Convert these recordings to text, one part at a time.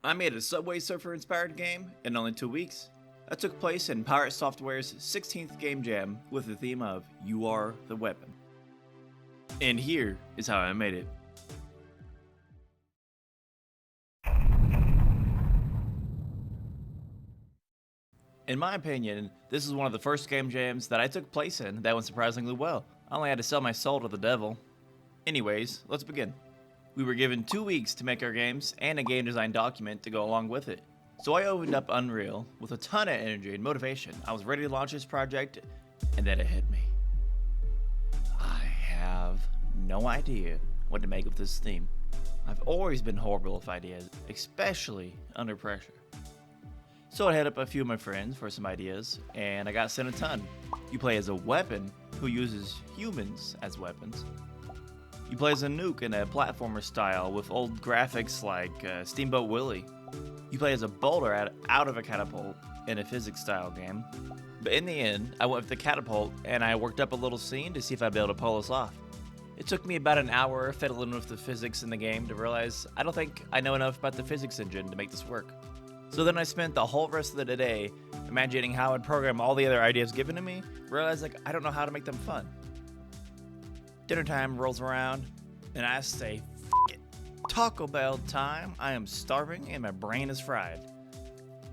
I made a Subway Surfer inspired game in only 2 weeks. That took place in Pirate Software's 16th game jam with the theme of You Are the Weapon. And here is how I made it. In my opinion, this is one of the first game jams that I took place in that went surprisingly well. I only had to sell my soul to the devil. Anyways, let's begin. We were given 2 weeks to make our games and a game design document to go along with it. So I opened up Unreal with a ton of energy and motivation. I was ready to launch this project, and then it hit me. I have no idea what to make of this theme. I've always been horrible with ideas, especially under pressure. So I hit up a few of my friends for some ideas, and I got sent a ton. You play as a weapon who uses humans as weapons. You play as a nuke in a platformer style with old graphics like Steamboat Willie. You play as a boulder out of a catapult in a physics style game. But in the end, I went with the catapult and I worked up a little scene to see if I'd be able to pull this off. It took me about an hour fiddling with the physics in the game to realize I don't think I know enough about the physics engine to make this work. So then I spent the whole rest of the day imagining how I'd program all the other ideas given to me, realizing I don't know how to make them fun. Dinner time rolls around, and I say, F it. Taco Bell time. I am starving and my brain is fried.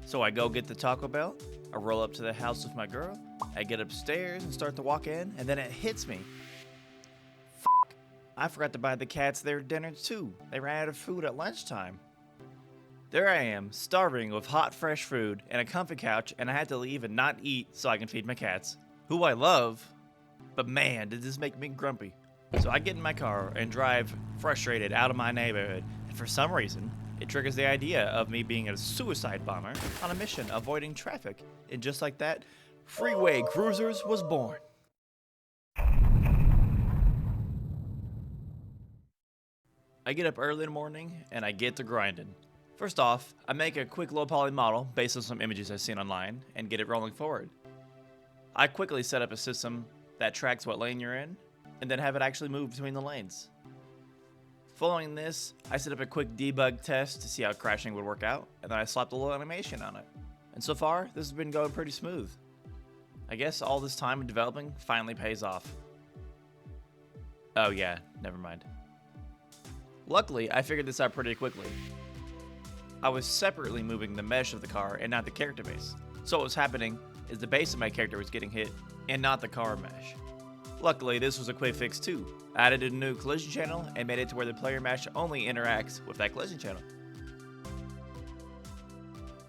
So I go get the Taco Bell, I roll up to the house with my girl, I get upstairs and start to walk in, and then it hits me. F I forgot to buy the cats their dinner too. They ran out of food at lunchtime. There I am, starving with hot fresh food and a comfy couch, and I had to leave and not eat so I can feed my cats, who I love, but man, did this make me grumpy. So I get in my car and drive frustrated out of my neighborhood, and for some reason, it triggers the idea of me being a suicide bomber on a mission avoiding traffic, and just like that, Freeway Cruisers was born. I get up early in the morning, and I get to grinding. First off, I make a quick low poly model based on some images I've seen online, and get it rolling forward. I quickly set up a system that tracks what lane you're in, and then have it actually move between the lanes. Following this, I set up a quick debug test to see how crashing would work out, and then I slapped a little animation on it. And so far, this has been going pretty smooth. I guess all this time in developing finally pays off. Oh yeah, never mind. Luckily, I figured this out pretty quickly. I was separately moving the mesh of the car and not the character base. So what was happening is the base of my character was getting hit and not the car mesh. Luckily, this was a quick fix too. I added a new collision channel and made it to where the player mesh only interacts with that collision channel.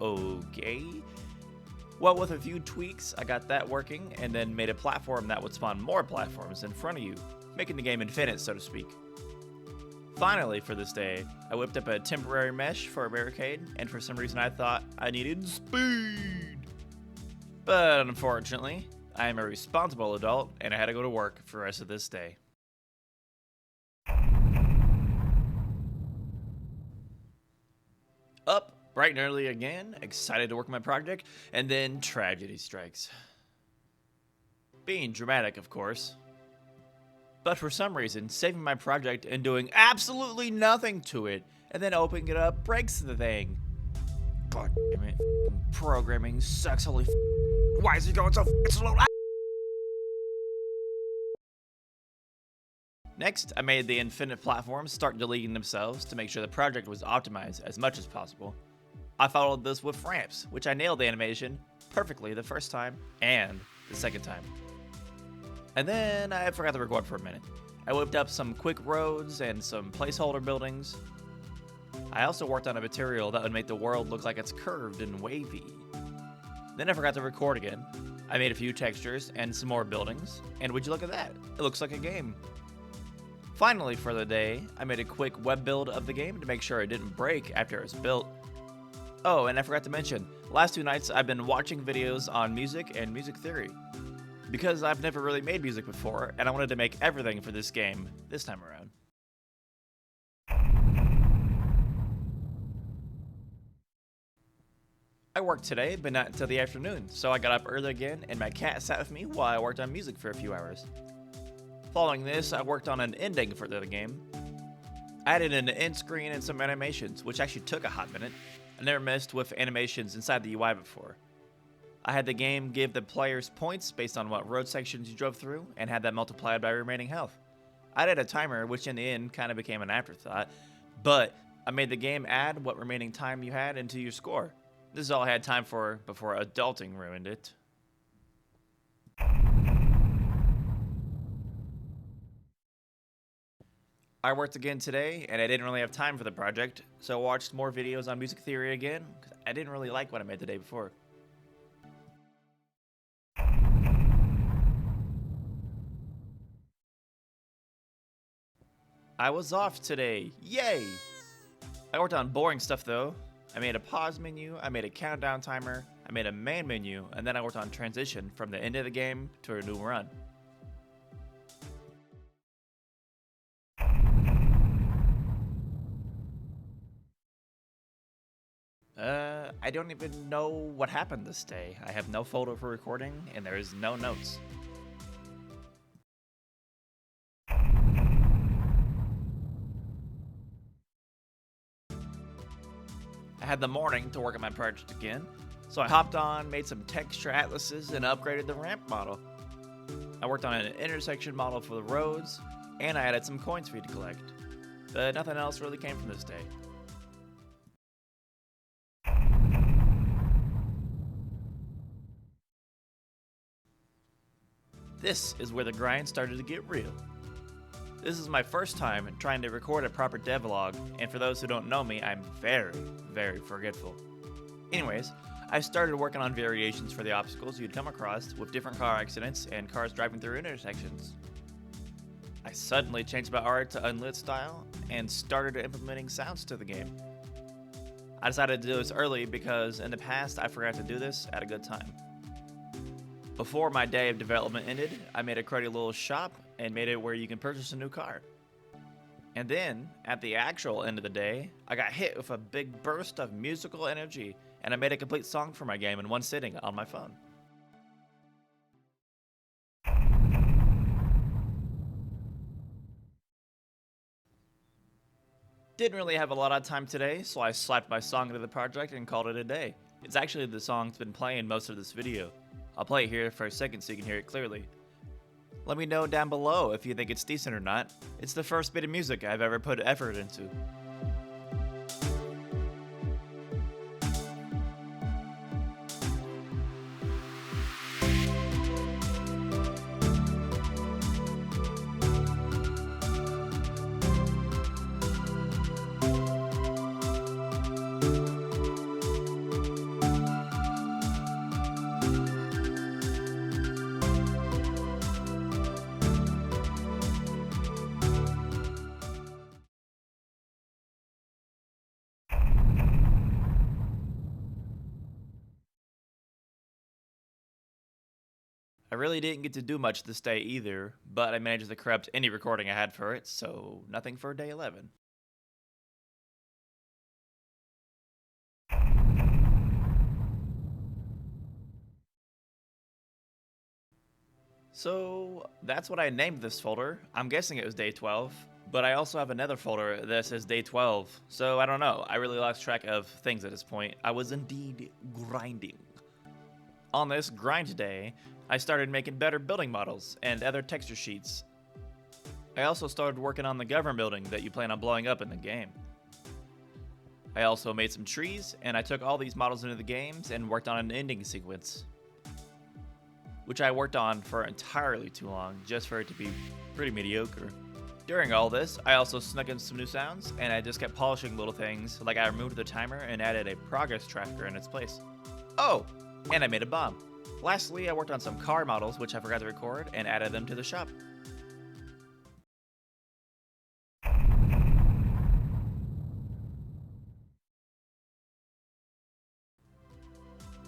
Okay. Well, with a few tweaks, I got that working and then made a platform that would spawn more platforms in front of you, making the game infinite, so to speak. Finally, for this day, I whipped up a temporary mesh for a barricade, and for some reason I thought I needed speed. But unfortunately, I am a responsible adult, and I had to go to work for the rest of this day. Up bright and early again, excited to work my project, and then tragedy strikes. Being dramatic, of course. But for some reason, saving my project and doing absolutely nothing to it, and then opening it up breaks the thing. God damn it. Programming sucks, holy why is it going so slow? Next, I made the infinite platforms start deleting themselves to make sure the project was optimized as much as possible. I followed this with ramps, which I nailed the animation perfectly the first time and the second time. And then I forgot to record for a minute. I whipped up some quick roads and some placeholder buildings. I also worked on a material that would make the world look like it's curved and wavy. Then I forgot to record again. I made a few textures and some more buildings, and would you look at that? It looks like a game. Finally, for the day, I made a quick web build of the game to make sure it didn't break after it was built. Oh, and I forgot to mention, last 2 nights I've been watching videos on music and music theory. Because I've never really made music before, and I wanted to make everything for this game this time around. I worked today, but not until the afternoon, so I got up early again, and my cat sat with me while I worked on music for a few hours. Following this, I worked on an ending for the game. I added an end screen and some animations, which actually took a hot minute. I never messed with animations inside the UI before. I had the game give the players points based on what road sections you drove through, and had that multiplied by remaining health. I added a timer, which in the end kind of became an afterthought, but I made the game add what remaining time you had into your score. This is all I had time for before adulting ruined it. I worked again today, and I didn't really have time for the project, so I watched more videos on music theory again, because I didn't really like what I made the day before. I was off today, yay! I worked on boring stuff though. I made a pause menu, I made a countdown timer, I made a main menu, and then I worked on transition from the end of the game to a new run. I don't even know what happened this day. I have no folder for recording, and there is no notes. I had the morning to work on my project again, so I hopped on, made some texture atlases, and upgraded the ramp model. I worked on an intersection model for the roads, and I added some coins for you to collect. But nothing else really came from this day. This is where the grind started to get real. This is my first time trying to record a proper devlog, and for those who don't know me, I'm very, very forgetful. Anyways, I started working on variations for the obstacles you'd come across with different car accidents and cars driving through intersections. I suddenly changed my art to unlit style and started implementing sounds to the game. I decided to do this early because in the past I forgot to do this at a good time. Before my day of development ended, I made a cruddy little shop and made it where you can purchase a new car. And then, at the actual end of the day, I got hit with a big burst of musical energy, and I made a complete song for my game in one sitting on my phone. Didn't really have a lot of time today, so I slapped my song into the project and called it a day. It's actually the song that's been playing most of this video. I'll play it here for a second so you can hear it clearly. Let me know down below if you think it's decent or not. It's the first bit of music I've ever put effort into. I really didn't get to do much this day either, but I managed to corrupt any recording I had for it, so nothing for day 11. So that's what I named this folder. I'm guessing it was day 12, but I also have another folder that says day 12, so I don't know. I really lost track of things at this point. I was indeed grinding. On this grind day, I started making better building models and other texture sheets. I also started working on the government building that you plan on blowing up in the game. I also made some trees, and I took all these models into the games and worked on an ending sequence, which I worked on for entirely too long, just for it to be pretty mediocre. During all this, I also snuck in some new sounds, and I just kept polishing little things, like I removed the timer and added a progress tracker in its place. Oh, and I made a bomb. Lastly, I worked on some car models, which I forgot to record, and added them to the shop.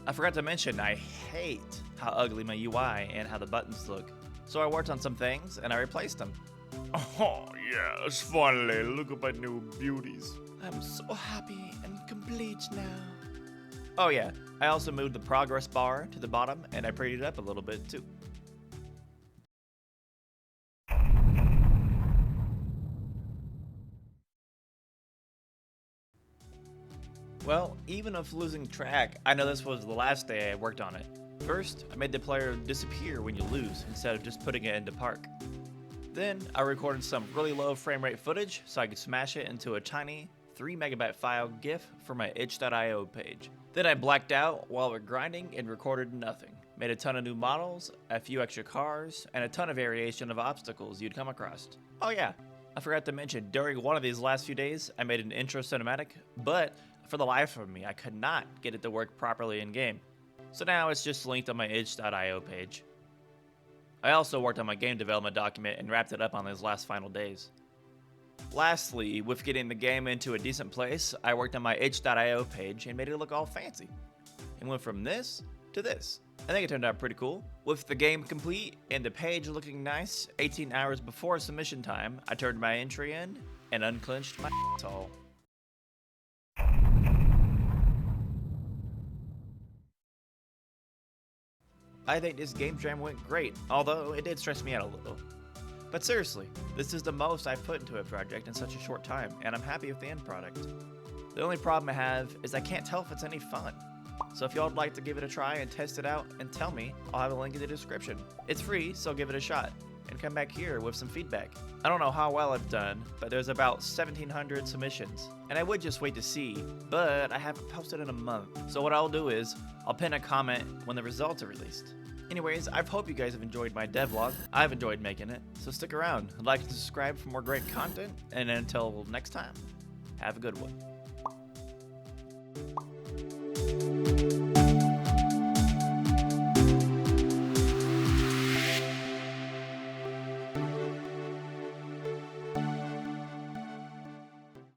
I forgot to mention, I hate how ugly my UI and how the buttons look. So I worked on some things, and I replaced them. Oh, yes, finally, look at my new beauties. I'm so happy and complete now. Oh yeah, I also moved the progress bar to the bottom, and I prettied it up a little bit too. Well, even if losing track, I know this was the last day I worked on it. First, I made the player disappear when you lose instead of just putting it into park. Then, I recorded some really low frame rate footage so I could smash it into a tiny 3 megabyte file GIF for my itch.io page. Then I blacked out while we're grinding and recorded nothing. Made a ton of new models, a few extra cars, and a ton of variation of obstacles you'd come across. Oh yeah, I forgot to mention, during one of these last few days, I made an intro cinematic, but for the life of me, I could not get it to work properly in game. So now it's just linked on my itch.io page. I also worked on my game development document and wrapped it up on these last final days. Lastly, with getting the game into a decent place, I worked on my itch.io page and made it look all fancy. And went from this to this. I think it turned out pretty cool. With the game complete and the page looking nice, 18 hours before submission time, I turned my entry in and unclenched my asshole. I think this game jam went great, although it did stress me out a little. But seriously, this is the most I've put into a project in such a short time, and I'm happy with the end product. The only problem I have is I can't tell if it's any fun. So if y'all would like to give it a try and test it out and tell me, I'll have a link in the description. It's free, so give it a shot, and come back here with some feedback. I don't know how well I've done, but there's about 1,700 submissions, and I would just wait to see, but I haven't posted in a month. So what I'll do is, I'll pin a comment when the results are released. Anyways, I hope you guys have enjoyed my devlog. I've enjoyed making it, so stick around, like and subscribe for more great content, and until next time, have a good one.